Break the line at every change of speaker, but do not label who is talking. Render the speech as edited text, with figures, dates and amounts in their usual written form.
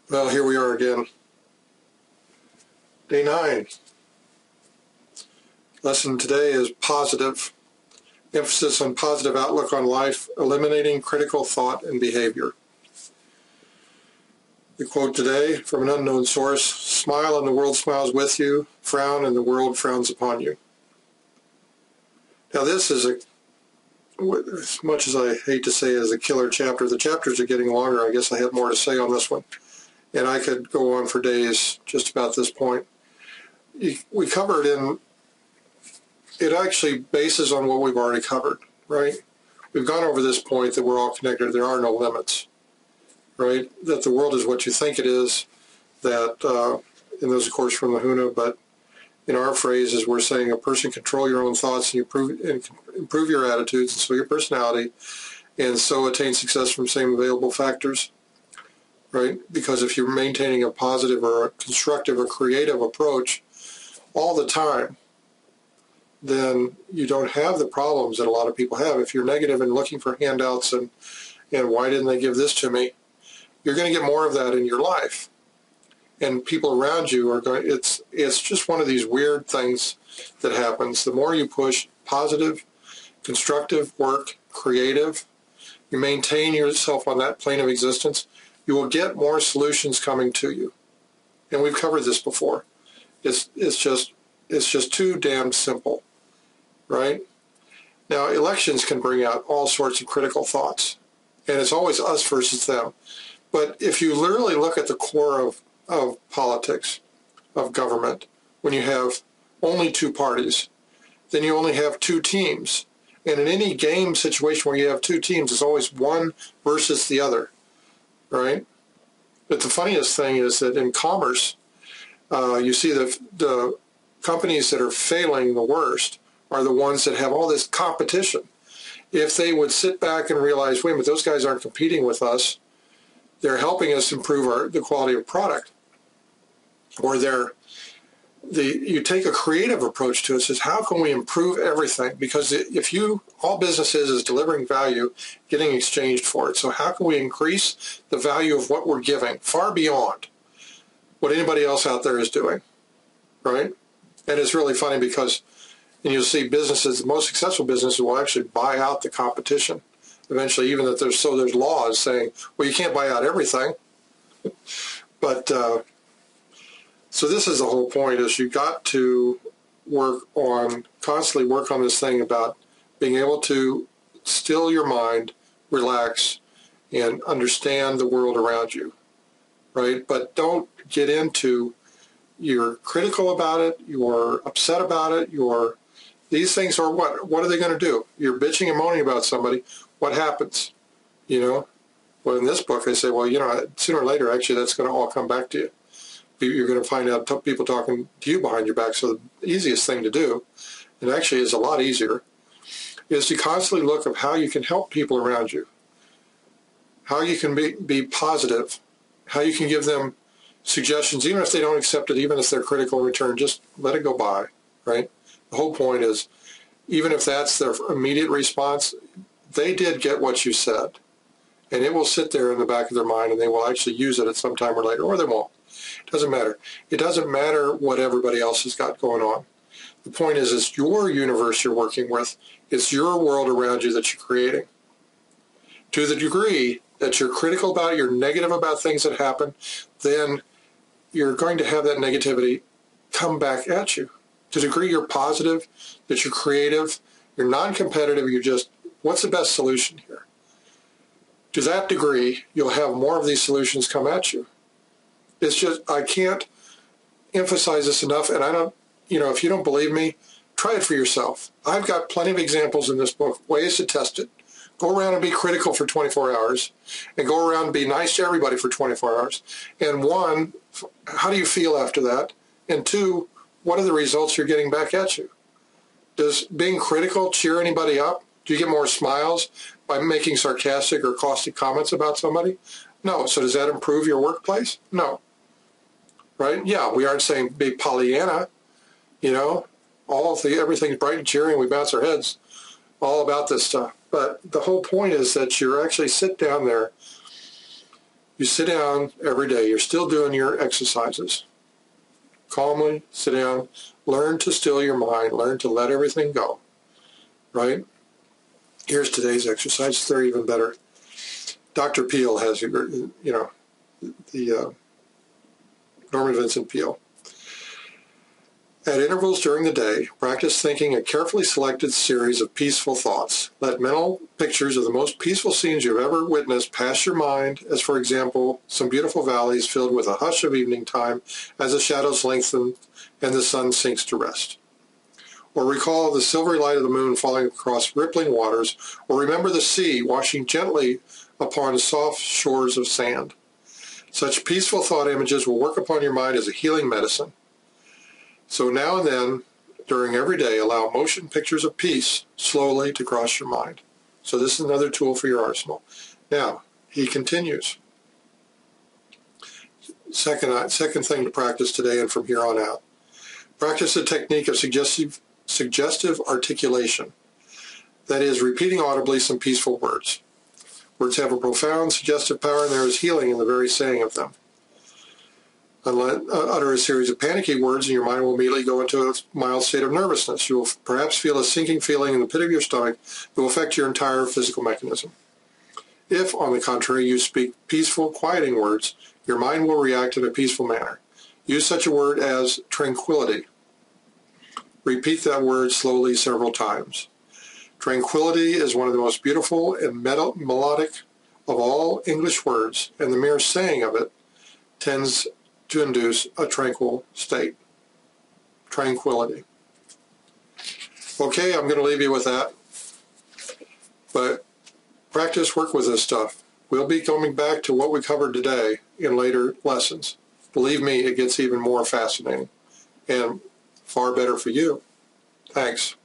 Well, here we are again. Day 9. Lesson today is positive. Emphasis on positive outlook on life, eliminating critical thought and behavior. The quote today from an unknown source: smile and the world smiles with you, frown and the world frowns upon you. Now this is as much as I hate to say it, is a killer chapter. The chapters are getting longer. I guess I have more to say on this one. And I could go on for days just about this point. We covered it actually bases on what we've already covered, right? We've gone over this point that we're all connected. There are no limits, right? That the world is what you think it is, that, and those of course from the Huna, but in our phrases we're saying a person control your own thoughts and improve your attitudes and so your personality, and so attain success from same available factors. Right? Because if you're maintaining a positive or a constructive or creative approach all the time, then you don't have the problems that a lot of people have. If you're negative and looking for handouts and why didn't they give this to me, you're going to get more of that in your life. And people around you are going, it's just one of these weird things that happens. The more you push positive, constructive work, creative, you maintain yourself on that plane of existence, you will get more solutions coming to you. And we've covered this before. It's just too damn simple, right? Now, elections can bring out all sorts of critical thoughts, and it's always us versus them. But if you literally look at the core of politics, of government, when you have only two parties, then you only have two teams. And in any game situation where you have two teams, it's always one versus the other. Right? But the funniest thing is that in commerce, you see the companies that are failing the worst are the ones that have all this competition. If they would sit back and realize, wait a minute, those guys aren't competing with us, they're helping us improve the quality of product. Or you take a creative approach to it, says, how can we improve everything? Because all business is delivering value, getting exchanged for it. So how can we increase the value of what we're giving far beyond what anybody else out there is doing, right? And it's really funny because, and you'll see businesses, the most successful businesses will actually buy out the competition eventually, even that there's laws saying, well, you can't buy out everything. But, so this is the whole point, is you got to constantly work on this thing about being able to still your mind, relax, and understand the world around you, right? But don't get into, you're critical about it, you're upset about it, these things are what are they going to do? You're bitching and moaning about somebody, what happens? Well, in this book, I say, well, sooner or later, actually, that's going to all come back to you. You're going to find out people talking to you behind your back. So the easiest thing to do, and actually is a lot easier, is to constantly look at how you can help people around you, how you can be positive, how you can give them suggestions, even if they don't accept it, even if they're critical in return, just let it go by, right? The whole point is, even if that's their immediate response, they did get what you said. And it will sit there in the back of their mind, and they will actually use it at some time or later, or they won't. It doesn't matter. It doesn't matter what everybody else has got going on. The point is, it's your universe you're working with. It's your world around you that you're creating. To the degree that you're critical about it, you're negative about things that happen, then you're going to have that negativity come back at you. To the degree you're positive, that you're creative, you're non-competitive, you're just, what's the best solution here? To that degree, you'll have more of these solutions come at you. It's just, I can't emphasize this enough, and I don't, if you don't believe me, try it for yourself. I've got plenty of examples in this book, ways to test it. Go around and be critical for 24 hours, and go around and be nice to everybody for 24 hours. And one, how do you feel after that? And two, what are the results you're getting back at you? Does being critical cheer anybody up? Do you get more smiles by making sarcastic or caustic comments about somebody? No. So does that improve your workplace? No. Right? Yeah, we aren't saying be Pollyanna, everything's bright and cheery and we bounce our heads all about this stuff. But the whole point is that you actually sit down there You sit down every day. You're still doing your exercises. Calmly sit down. Learn to still your mind. Learn to let everything go. Right? Here's today's exercise. They're even better. Dr. Peale has, the Norman Vincent Peale. At intervals during the day, practice thinking a carefully selected series of peaceful thoughts. Let mental pictures of the most peaceful scenes you've ever witnessed pass your mind, as for example, some beautiful valleys filled with a hush of evening time as the shadows lengthen and the sun sinks to rest. Or recall the silvery light of the moon falling across rippling waters, or remember the sea washing gently upon soft shores of sand. Such peaceful thought images will work upon your mind as a healing medicine. So now and then, during every day, allow motion pictures of peace slowly to cross your mind. So this is another tool for your arsenal. Now, he continues. Second thing to practice today and from here on out. Practice the technique of suggestive articulation. That is, repeating audibly some peaceful words. Words have a profound suggestive power, and there is healing in the very saying of them. Utter a series of panicky words and your mind will immediately go into a mild state of nervousness. You will perhaps feel a sinking feeling in the pit of your stomach that will affect your entire physical mechanism. If, on the contrary, you speak peaceful, quieting words, your mind will react in a peaceful manner. Use such a word as tranquility. Repeat that word slowly several times. Tranquility is one of the most beautiful and melodic of all English words, and the mere saying of it tends to induce a tranquil state. Tranquility. Okay, I'm going to leave you with that. But practice, work with this stuff. We'll be coming back to what we covered today in later lessons. Believe me, it gets even more fascinating and far better for you. Thanks.